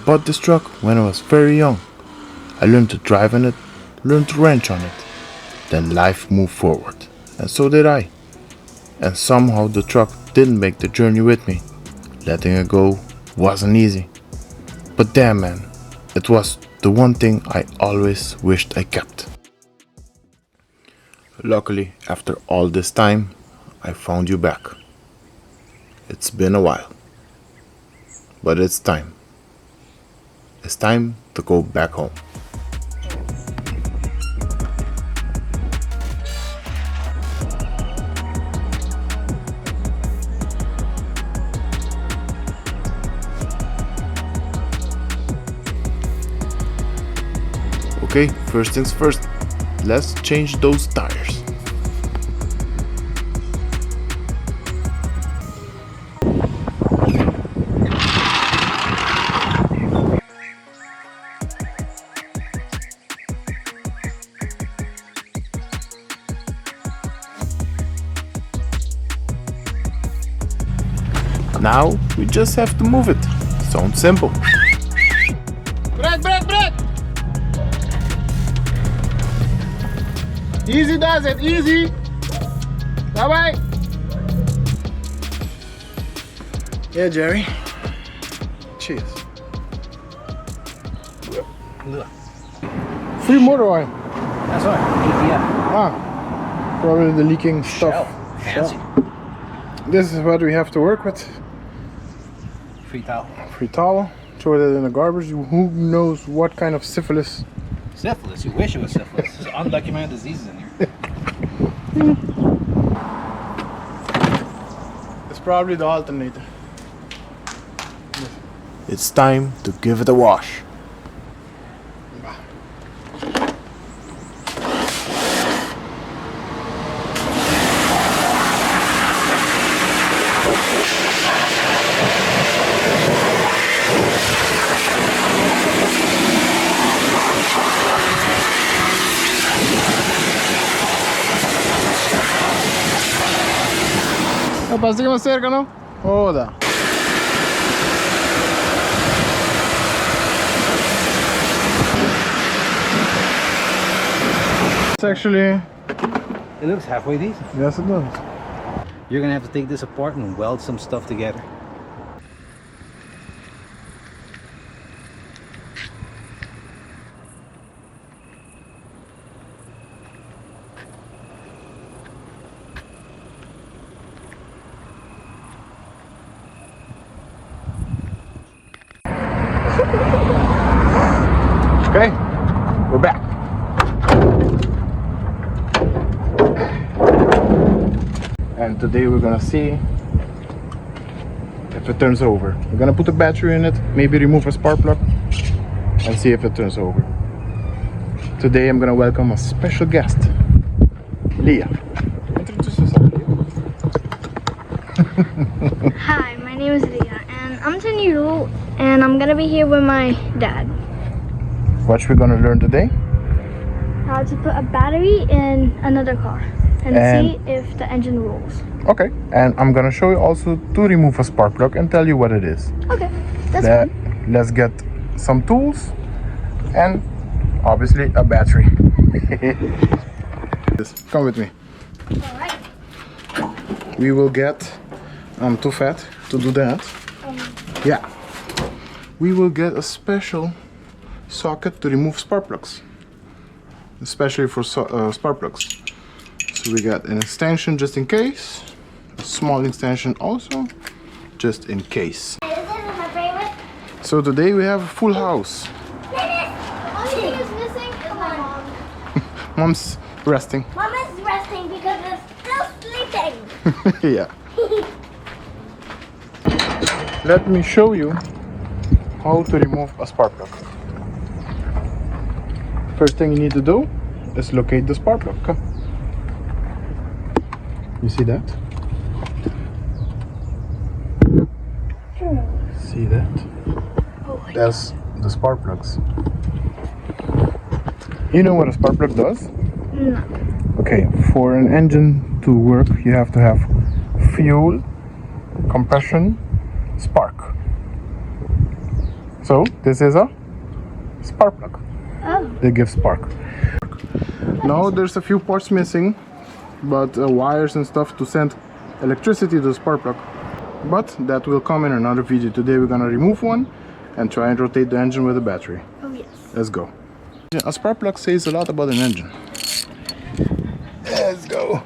bought this truck when I was very young. I learned to drive on it, learned to wrench on it. Then life moved forward, and so did I. And somehow the truck didn't make the journey with me. Letting it go wasn't easy. But damn man, it was the one thing I always wished I kept. Luckily, after all this time, I found you back. It's been a while. But it's time. It's time to go back home. Okay, first things first. Let's change those tires. Now we just have to move it. Sounds simple. Brett! Easy does it, easy. Bye-bye. Yeah, Jerry. Cheers. Free motor oil. That's right, ATF. Ah, probably the leaking stuff. Fancy. This is what we have to work with. Free towel. Free towel. Throw it in the garbage. Who knows what kind of syphilis? Syphilis? You wish it was syphilis. There's undocumented diseases in here. It's probably the alternator. It's time to give it a wash. Passa más cerca, ¿no? Joda. It's actually... It looks halfway decent. Yes, it does. You're gonna have to take this apart and weld some stuff together. Okay, we're back. And today we're gonna see if it turns over. We're gonna put a battery in it, maybe remove a spark plug, and see if it turns over. Today I'm gonna welcome a special guest, Leah. Introduce yourself, Leah. Hi, my name is Leah, and I'm 10 years old, and I'm gonna be here with my dad. What we're gonna learn today? How to put a battery in another car and see if the engine rolls. Okay, and I'm gonna show you also to remove a spark plug and tell you what it is. Okay, that's fine. Let's get some tools and obviously a battery. Come with me. Alright. We will get, I'm too fat to do that. Yeah. We will get a special socket to remove spark plugs. Especially for spark plugs. So we got an extension just in case. A small extension also, just in case. This is my favorite. So today we have a full house. Only thing is missing is my mom. Mom's resting. Mom is resting because it's still sleeping. Yeah. Let me show you how to remove a spark plug. First thing you need to do is locate the spark plug. Come. You see that? See that? That's the spark plugs. You know what a spark plug does? No. Okay, for an engine to work, you have to have fuel, compression, spark. So this is a spark plug. Oh. They give spark. Now there's a few parts missing, but wires and stuff to send electricity to the spark plug. But that will come in another video. Today we're gonna remove one and try and rotate the engine with a battery. Oh yes. Let's go. A spark plug says a lot about an engine. Let's go.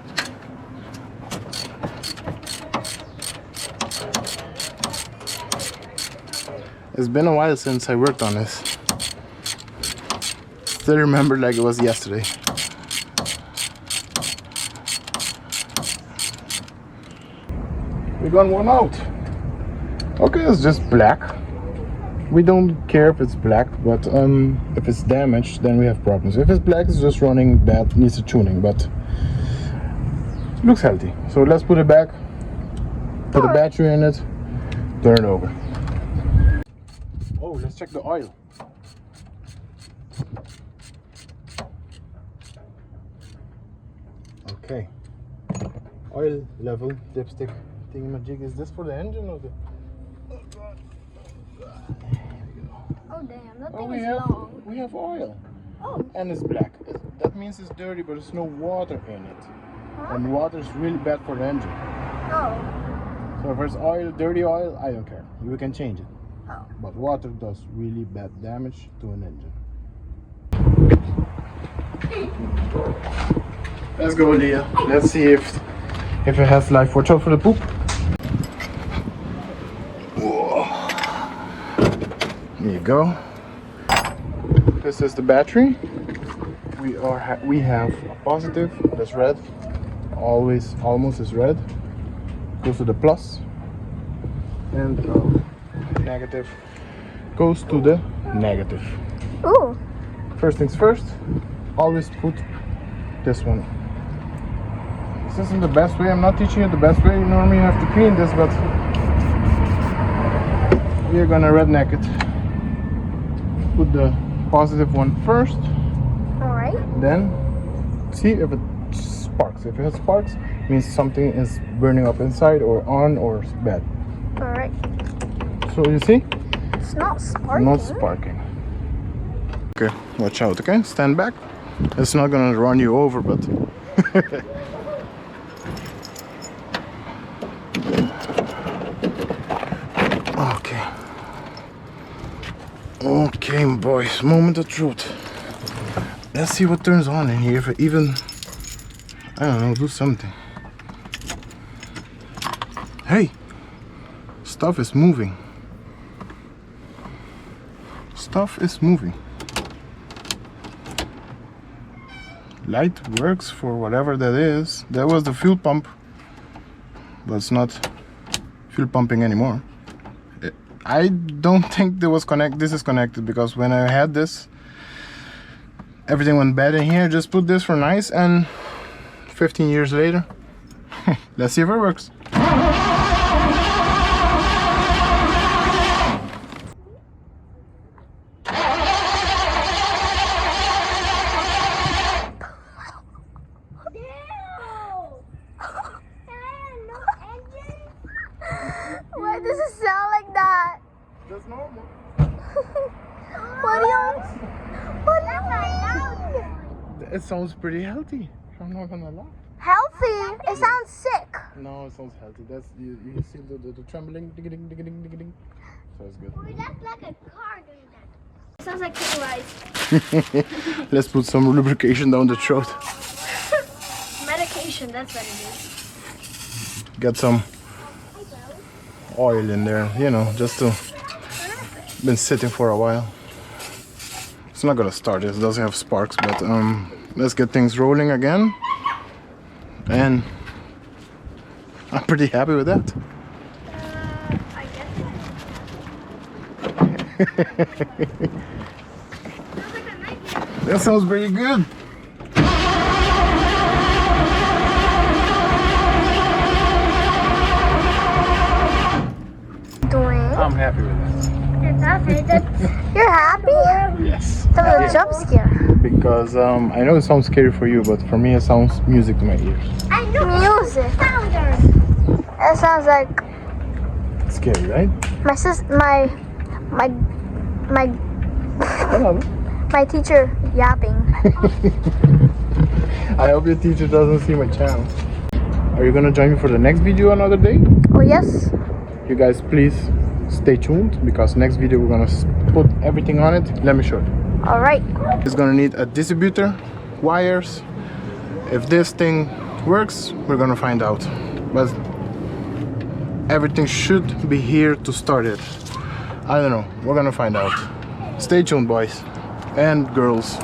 It's been a while since I worked on this. Still remember like it was yesterday. We got one out. Okay, it's just black. We don't care if it's black, but if it's damaged, then we have problems. If it's black, it's just running bad, needs a tuning, but it looks healthy. So let's put it back, put a battery in it, turn it over. Oh, let's check the oil. Okay. Oil level, dipstick thingamajig. Is this for the engine or the... Oh god. Oh damn, that Oh, thing is long. we have oil. Oh. And it's black. That means it's dirty, but there's no water in it. And water is really bad for the engine. Oh. So if there's oil, dirty oil, I don't care. We can change it. Oh. But water does really bad damage to an engine. Let's go, Leah. Let's see if it has life. Watch out for the poop. Whoa. There you go. This is the battery. We have a positive. That's red. Almost is red. Goes to the plus. And negative goes to the negative. Ooh. First things first, always put this one. This isn't the best way. I'm not teaching you the best way. Normally you have to clean this, but we're gonna redneck it. Put the positive one first. Alright. Then see if it sparks. If it has sparks, it means something is burning up inside or on or bad. Alright. So you see? It's not sparking. Not sparking. Okay, watch out, okay? Stand back. It's not gonna run you over, but... Okay. Okay, boys, moment of truth. Let's see what turns on in here. If it even... I don't know, do something. Hey! Stuff is moving. Stuff is moving. Light works for whatever that is. That was the fuel pump, but it's not fuel pumping anymore. I don't think this is connected, because when I had this, everything went bad in here. Just put this for nice, and 15 years later, let's see if it works. Why does it sound like that? That's normal. What do you mean? It sounds pretty healthy. I'm not gonna lie. Healthy? It sounds sick. No, it sounds healthy. That's you see the trembling, ding ding ding ding ding ding. So it's good. That's like a car doing that. Sounds like chicken rice. Let's put some lubrication down the throat. Medication, that's what it is. Get some oil in there, you know, just to been sitting for a while. It's not gonna start. It doesn't have sparks, but let's get things rolling again. And I'm pretty happy with that. I guess. That sounds pretty good. I'm happy with that. You're happy? Yes. That was a jump scare. Because I know it sounds scary for you, but for me it sounds music to my ears. I know music. It sounds like Scary, right? my My Hello. my teacher yapping. I hope your teacher doesn't see my channel. Are you gonna join me for the next video another day? Oh yes. You guys please stay tuned because next video we're gonna put everything on it. Let me show you. All right. It's gonna need a distributor, wires. If this thing works, we're gonna find out. But everything should be here to start it. I don't know. We're gonna find out. Stay tuned, boys and girls.